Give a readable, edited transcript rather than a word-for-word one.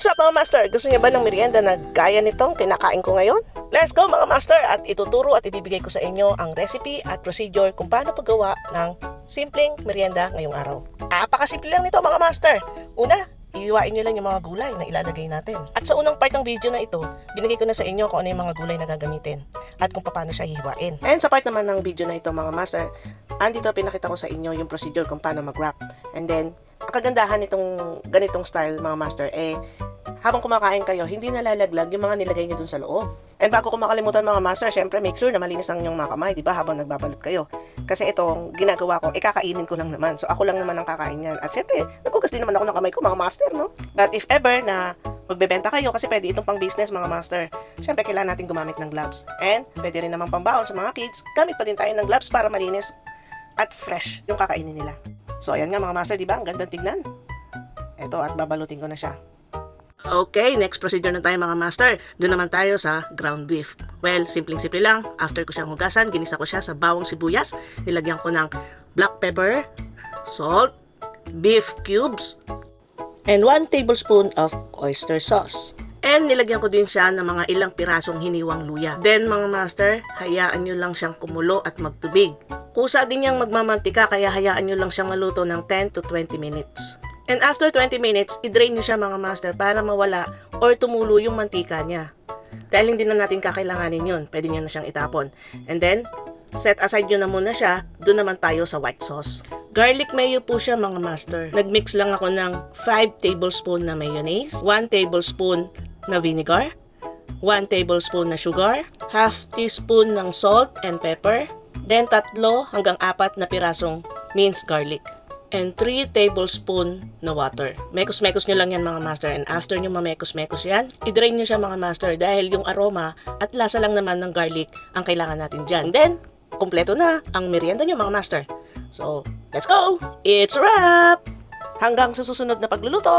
What's up mga master? Gusto niyo ba ng merienda na gaya nitong kinakain ko ngayon? Let's go mga master! At ituturo at ibibigay ko sa inyo ang recipe at procedure kung paano paggawa ng simpleng merienda ngayong araw. Apakasimple lang nito mga master. Una, iiwain nyo lang yung mga gulay na ilalagay natin. At sa unang part ng video na ito, binigay ko na sa inyo kung ano yung mga gulay na gagamitin at kung paano siya hihiwain. And sa part naman ng video na ito mga master, andito pinakita ko sa inyo yung procedure kung paano mag-wrap. And then, ang kagandahan nitong ganitong style mga master habang kumakain kayo, hindi nalalaglag yung mga nilagay nyo dun sa loob. And bago ko makalimutan mga master, syempre make sure na malinis ang inyong mga kamay, di ba, habang nagbabalot kayo. Kasi itong ginagawa ko, kakainin ko lang naman. So ako lang naman ang kakain yan. At syempre, nagkugas din naman ako ng kamay ko mga master, no? But if ever na magbebenta kayo, kasi pwede itong pang business mga master, syempre kailangan natin gumamit ng gloves. And pwede rin naman pambaon sa mga kids, gamit pa din tayo ng gloves para malinis at fresh yung kakainin nila. So ayan nga mga master, di ba? Ang gandang tignan. Ito, at babalutin ko na siya. Okay, next procedure na tayo mga master. Doon naman tayo sa ground beef. Well, simpleng-simple lang. After ko siyang hugasan, ginisa ko siya sa bawang sibuyas. Nilagyan ko ng black pepper, salt, beef cubes, and 1 tablespoon of oyster sauce. And nilagyan ko din siya ng mga ilang pirasong hiniwang luya. Then mga master, hayaan nyo lang siyang kumulo at magtubig. Kusa din niyang magmamantika, kaya hayaan nyo lang siyang maluto ng 10 to 20 minutes. And after 20 minutes, i-drain nyo siya mga master para mawala or tumulo yung mantika niya. Dahil hindi na natin kakailanganin yun, pwede nyo na siyang itapon. And then, set aside nyo na muna siya, doon naman tayo sa white sauce. Garlic mayo po siya mga master. Nagmix lang ako ng 5 tablespoon na mayonnaise, 1 tablespoon na vinegar, 1 tablespoon na sugar, half teaspoon ng salt and pepper, then 3 hanggang 4 na pirasong minced garlic, and 3 tablespoon na water. Mekos-mekos nyo lang yan mga master, and after nyo mamekos-mekos yan, i-drain nyo siya mga master dahil yung aroma at lasa lang naman ng garlic ang kailangan natin dyan. And then, kumpleto na ang merienda nyo mga master. So, let's go! It's a wrap! Hanggang sa susunod na pagluluto!